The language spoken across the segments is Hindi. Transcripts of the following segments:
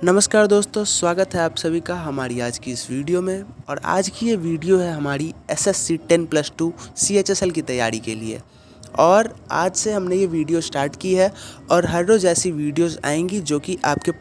नमस्कार दोस्तों, स्वागत है आप सभी का हमारी आज की इस वीडियो में। और आज की ये वीडियो है हमारी एसएससी 10+2 सीएचएसएल की तैयारी के लिए। और आज से हमने ये वीडियो स्टार्ट की है और हर रोज़ ऐसी वीडियोस आएंगी जो कि आपके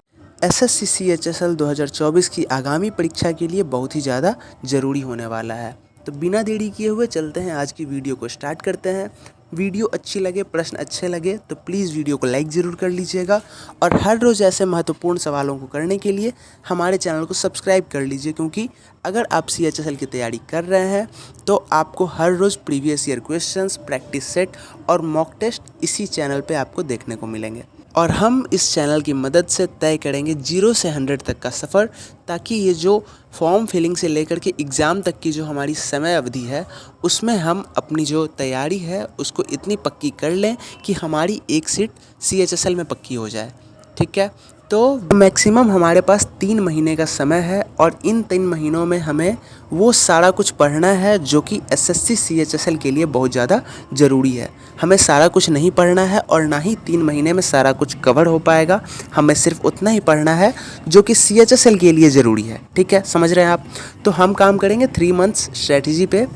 एसएससी सीएचएसएल 2024 की आगामी परीक्षा के लिए बहुत ही ज़्यादा ज़रूरी होने वाला है। तो बिना देरी किए हुए चलते हैं, आज की वीडियो को स्टार्ट करते हैं। वीडियो अच्छी लगे, प्रश्न अच्छे लगे तो प्लीज़ वीडियो को लाइक ज़रूर कर लीजिएगा। और हर रोज़ ऐसे महत्वपूर्ण सवालों को करने के लिए हमारे चैनल को सब्सक्राइब कर लीजिए, क्योंकि अगर आप सीएचएसएल की तैयारी कर रहे हैं तो आपको हर रोज़ previous year questions, practice set और मॉक टेस्ट इसी चैनल पे आपको देखने को मिलेंगे। और हम इस चैनल की मदद से तय करेंगे 0 से 100 तक का सफ़र, ताकि ये जो फॉर्म फिलिंग से लेकर के एग्ज़ाम तक की जो हमारी समय अवधि है उसमें हम अपनी जो तैयारी है उसको इतनी पक्की कर लें कि हमारी एक सीट सीएचएसएल में पक्की हो जाए। ठीक है, तो मैक्सिमम हमारे पास 3 महीने का समय है और इन 3 महीनों में हमें वो सारा कुछ पढ़ना है जो कि एसएससी सीएचएसएल के लिए बहुत ज़्यादा ज़रूरी है। हमें सारा कुछ नहीं पढ़ना है और ना ही 3 महीने में सारा कुछ कवर हो पाएगा। हमें सिर्फ उतना ही पढ़ना है जो कि सीएचएसएल के लिए ज़रूरी है। ठीक है, समझ रहे हैं आप? तो हम काम करेंगे 3 मंथ्स स्ट्रेटजी पे।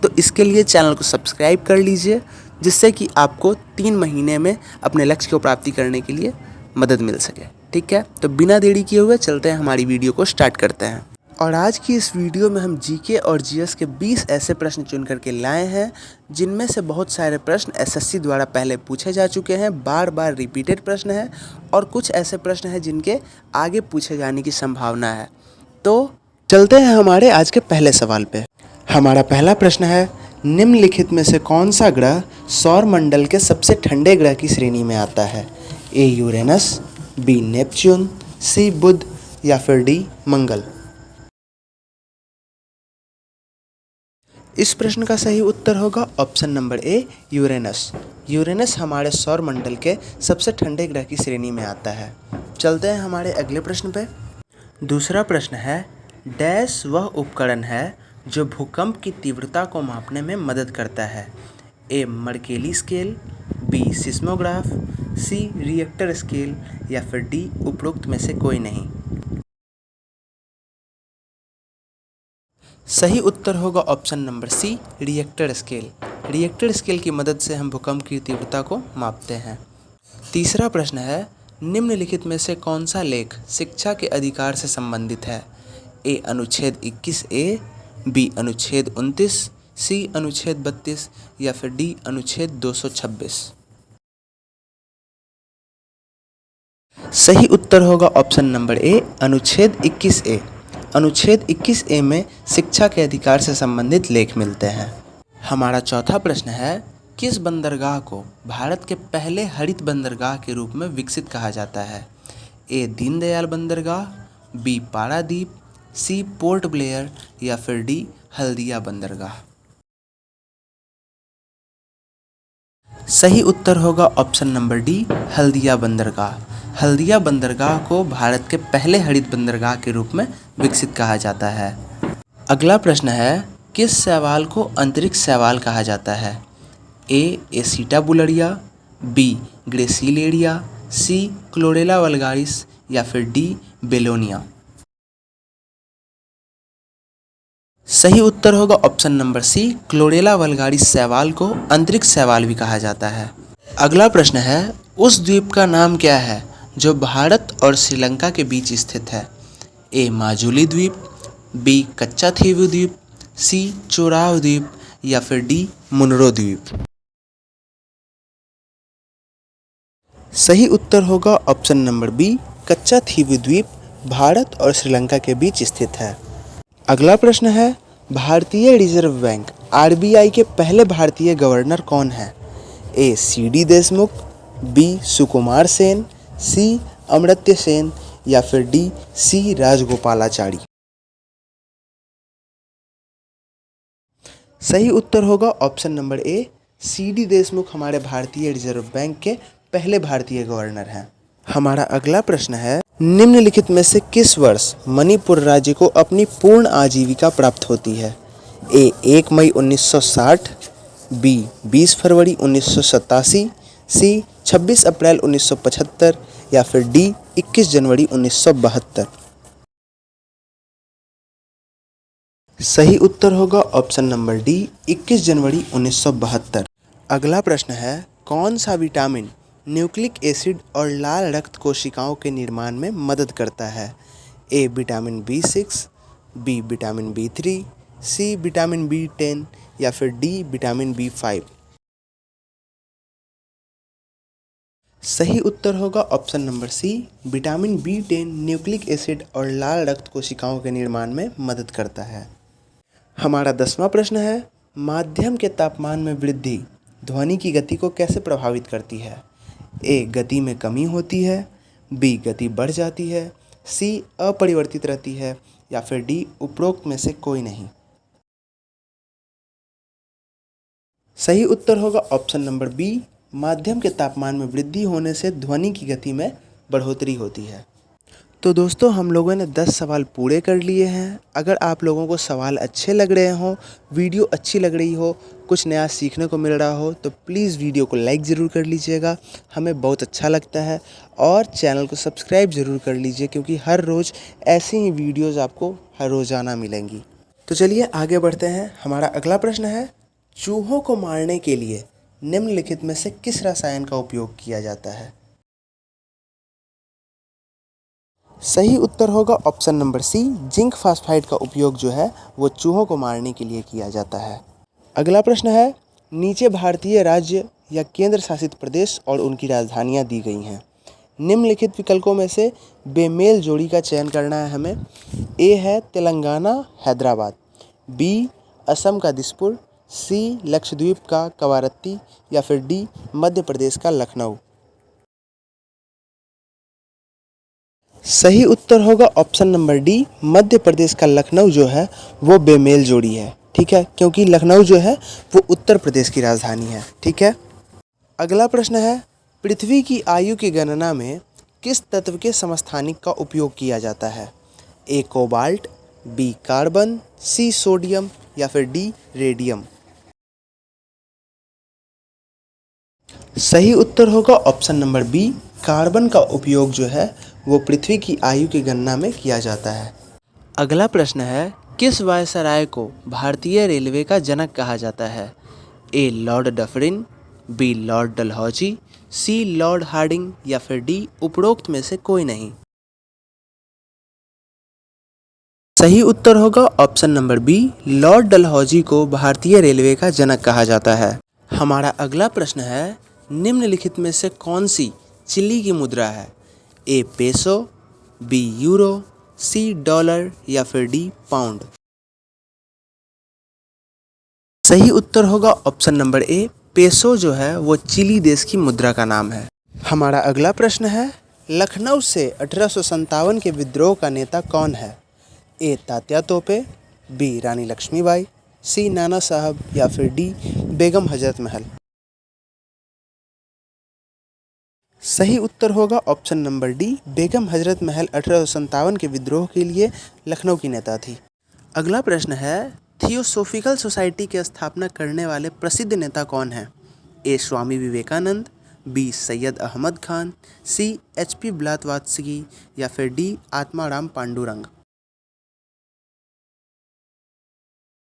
तो इसके लिए चैनल को सब्सक्राइब कर लीजिए, जिससे कि आपको 3 महीने में अपने लक्ष्य को प्राप्ति करने के लिए मदद मिल सके। ठीक है, तो बिना देरी किए हुए चलते हैं, हमारी वीडियो को स्टार्ट करते हैं। और आज की इस वीडियो में हम जीके और जीएस के 20 ऐसे प्रश्न चुन करके लाए हैं, जिनमें से बहुत सारे प्रश्न एसएससी द्वारा पहले पूछे जा चुके हैं, बार बार रिपीटेड प्रश्न हैं, और कुछ ऐसे प्रश्न हैं जिनके आगे पूछे जाने की संभावना है। तो चलते हैं हमारे आज के पहले सवाल पे। हमारा पहला प्रश्न है, निम्नलिखित में से कौन सा ग्रह सौर मंडल के सबसे ठंडे ग्रह की श्रेणी में आता है? ए यूरेनस, बी नेपच्यून, सी बुध या फिर डी मंगल। इस प्रश्न का सही उत्तर होगा option number A Uranus. Uranus हमारे सौर मंडल के सबसे ठंडे ग्रह की श्रेणी में आता है। चलते हैं हमारे अगले प्रश्न पे। दूसरा प्रश्न है, डैश वह उपकरण है जो भूकंप की तीव्रता को मापने में मदद करता है? ए मर्केली स्केल, बी सिस्मोग्राफ, सी रिएक्टर स्केल या फिर डी उपरोक्त में से कोई नहीं। सही उत्तर होगा option number C reactor scale. Reactor scale की मदद से हम भूकंप की तीव्रता को मापते हैं। तीसरा प्रश्न है, निम्नलिखित में से कौन सा लेख शिक्षा के अधिकार से संबंधित है? ए अनुच्छेद 21A, बी अनुच्छेद 29, सी अनुच्छेद 32 या फिर डी अनुच्छेद 226। सही उत्तर होगा ऑप्शन नंबर ए अनुच्छेद 21A। अनुच्छेद 21A में शिक्षा के अधिकार से संबंधित लेख मिलते हैं। हमारा चौथा प्रश्न है, किस बंदरगाह को भारत के पहले हरित बंदरगाह के रूप में विकसित कहा जाता है? ए दीनदयाल बंदरगाह, बी पारादीप, सी पोर्ट ब्लेयर या फिर डी हल्दिया बंदरगाह। सही उत्तर होगा ऑप्शन नंबर डी हल्दिया बंदरगाह। हल्दिया बंदरगाह को भारत के पहले हरित बंदरगाह के रूप में विकसित कहा जाता है। अगला प्रश्न है, किस शैवाल को अंतरिक्ष शैवाल कहा जाता है? A acetabularia, B gracilaria, C chlorella vulgaris या फिर डी बेलोनिया। सही उत्तर होगा option number C chlorella vulgaris शैवाल को अंतरिक्ष शैवाल भी कहा जाता है। अगला प्रश्न है, उस द्वीप का नाम क्या है जो भारत और श्रीलंका के बीच स्थित है? ए माजुली द्वीप, बी कच्चाथीवु द्वीप, सी चोराव द्वीप या फिर डी मुनरो द्वीप। सही उत्तर होगा ऑप्शन नंबर बी कच्चाथीवु द्वीप भारत और श्रीलंका के बीच स्थित है। अगला प्रश्न है, भारतीय रिजर्व बैंक आरबीआई के पहले भारतीय गवर्नर कौन है? ए सीडी देशमुख, बी सुकुमार सेन, सी अमर्त्य सेन या फिर डी सी राजगोपालाचारी। सही उत्तर होगा option number A CD Deshmukh हमारे भारतीय रिजर्व बैंक के पहले भारतीय गवर्नर हैं। हमारा अगला प्रश्न है, निम्नलिखित में से किस वर्ष मणिपुर राज्य को अपनी पूर्ण आजीविका प्राप्त होती है? ए 1 मई 1960, बी 20 फरवरी 1987, सी 26 अप्रैल 1975 या फिर डी 21 जनवरी 1972। सही उत्तर होगा ऑप्शन नंबर डी 21 जनवरी 1972। अगला प्रश्न है, कौन सा विटामिन न्यूक्लिक एसिड और लाल रक्त कोशिकाओं के निर्माण में मदद करता है? A vitamin B6, B vitamin B3, C vitamin B10 या फिर डी विटामिन B5। सही उत्तर होगा option number C vitamin B10 nucleic acid और लाल रक्त कोशिकाओं के निर्माण में मदद करता है। हमारा 10वां प्रश्न है, माध्यम के तापमान में वृद्धि ध्वनि की गति को कैसे प्रभावित करती है? ए गति में कमी होती है, बी गति बढ़ जाती है, सी अपरिवर्तित रहती है या फिर डी उपरोक्त में से कोई नहीं। सही उत्तर होगा ऑप्शन नंबर बी, माध्यम के तापमान में वृद्धि होने से ध्वनि की गति में बढ़ोतरी होती है। तो दोस्तों, हम लोगों ने 10 सवाल पूरे कर लिए हैं। अगर आप लोगों को सवाल अच्छे लग रहे हों, वीडियो अच्छी लग रही हो, कुछ नया सीखने को मिल रहा हो, तो प्लीज़ वीडियो को लाइक ज़रूर कर लीजिएगा, हमें बहुत अच्छा लगता है। और चैनल को सब्सक्राइब ज़रूर कर लीजिए, क्योंकि हर रोज़ ऐसी ही वीडियोज़ आपको हर रोज़ाना मिलेंगी। तो चलिए आगे बढ़ते हैं। हमारा अगला प्रश्न है, चूहों को मारने के लिए निम्नलिखित में से किस रसायन का उपयोग किया जाता है? सही उत्तर होगा option number C, zinc phosphide का उपयोग जो है वो चूहों को मारने के लिए किया जाता है। अगला प्रश्न है, नीचे भारतीय राज्य या केंद्र शासित प्रदेश और उनकी राजधानियां दी गई हैं। निम्नलिखित विकल्पों में से बेमेल जोड़ी का चयन करना है हमें। ए है तेलंगाना हैदराबाद, बी असम का दिसपुर, सी लक्षद्वीप का कवारत्ती या फिर डी मध्य प्रदेश का लखनऊ। सही उत्तर होगा option number D, Madhya Pradesh का लखनऊ जो है वो बेमेल जोड़ी है। ठीक है, क्योंकि लखनऊ जो है वो उत्तर प्रदेश की राजधानी है। ठीक है। अगला प्रश्न है, पृथ्वी की आयु की गणना में किस तत्व के समस्थानिक का उपयोग किया जाता है? A cobalt, B carbon, C sodium या फिर डी रेडियम। सही उत्तर होगा ऑप्शन नंबर बी, कार्बन का उपयोग जो है वो पृथ्वी की आयु की गणना में किया जाता है। अगला प्रश्न है, किस वायसराय को भारतीय रेलवे का जनक कहा जाता है? A Lord Dufferin, B Lord Dalhousie, C Lord Hardinge या फिर डी उपरोक्त में से कोई नहीं। सही उत्तर होगा option number B, Lord Dalhousie को भारतीय रेलवे का जनक कहा जाता है। हमारा अगला प्रश्न है, निम्नलिखित में से कौन सी चिली की मुद्रा है? ए पेसो, बी यूरो, सी डॉलर या फिर डी पाउंड। सही उत्तर होगा ऑप्शन नंबर ए, पेसो जो है वो चिली देश की मुद्रा का नाम है। हमारा अगला प्रश्न है, लखनऊ से 1857 के विद्रोह का नेता कौन है? ए तात्या तोपे, बी रानी लक्ष्मीबाई, सी नाना साहब या फिर डी बेगम हजरत महल। सही उत्तर होगा option number D, Begum Hazrat Mahal 1857 के विद्रोह के लिए लखनऊ की नेता थी। अगला प्रश्न है, थियोसोफिकल सोसाइटी की स्थापना करने वाले प्रसिद्ध नेता कौन हैं? A Swami Vivekananda, B Syed Ahmad Khan, C HP Blavatsky या फिर D Atmaram Pandurang.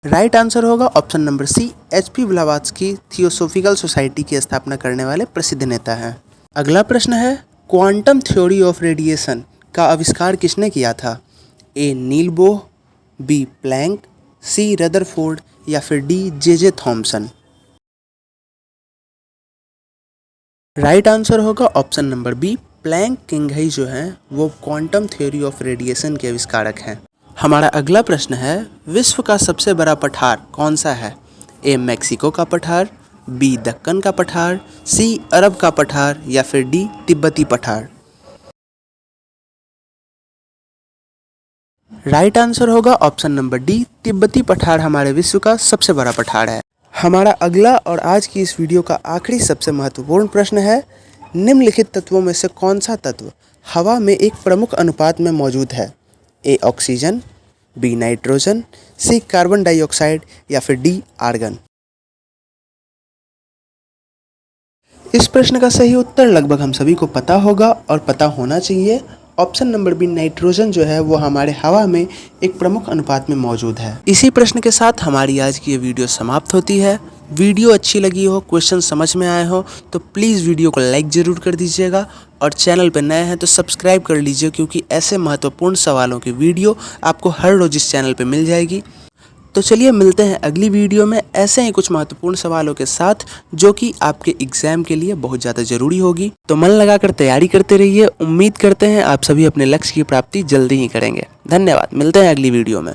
Right answer होगा option number C, HP Blavatsky Theosophical Society की स्थापना करने वाले प्रसिद्ध नेता हैं। अगला प्रश्न है, क्वांटम थ्योरी ऑफ रेडिएशन का आविष्कार किसने किया था? A Niels Bohr, B Planck, C Rutherford या फिर D JJ Thomson. Right answer होगा ऑप्शन नंबर बी, प्लैंक किंघई जो हैं वो क्वांटम थ्योरी ऑफ रेडिएशन के आविष्कारक हैं। हमारा अगला प्रश्न है, विश्व का सबसे बड़ा पठार कौन सा है? ए मैक्सिको का पठार, बी दक्कन का पठार, सी अरब का पठार या फिर डी तिब्बती पठार। राइट आंसर होगा ऑप्शन नंबर डी, तिब्बती पठार हमारे विश्व का सबसे बड़ा पठार है। हमारा अगला और आज की इस वीडियो का आखिरी सबसे महत्वपूर्ण प्रश्न है, निम्नलिखित तत्वों में से कौन सा तत्व हवा में एक प्रमुख अनुपात में मौजूद है? A oxygen, B nitrogen, C carbon dioxide या फिर डी आर्गन। इस प्रश्न का सही उत्तर लगभग हम सभी को पता होगा और पता होना चाहिए। ऑप्शन नंबर बी, नाइट्रोजन जो है वो हमारे हवा में एक प्रमुख अनुपात में मौजूद है। इसी प्रश्न के साथ हमारी आज की ये वीडियो समाप्त होती है। वीडियो अच्छी लगी हो, क्वेश्चन समझ में आए हो तो प्लीज़ वीडियो को लाइक ज़रूर कर दीजिएगा और चैनल पर नए हैं तो सब्सक्राइब कर लीजिए, क्योंकि ऐसे महत्वपूर्ण सवालों की वीडियो आपको हर रोज़ इस चैनल पर मिल जाएगी। तो चलिए मिलते हैं अगली वीडियो में ऐसे ही कुछ महत्वपूर्ण सवालों के साथ, जो कि आपके एग्जाम के लिए बहुत ज़्यादा ज़रूरी होगी। तो मन लगाकर तैयारी करते रहिए। उम्मीद करते हैं आप सभी अपने लक्ष्य की प्राप्ति जल्दी ही करेंगे। धन्यवाद, मिलते हैं अगली वीडियो में।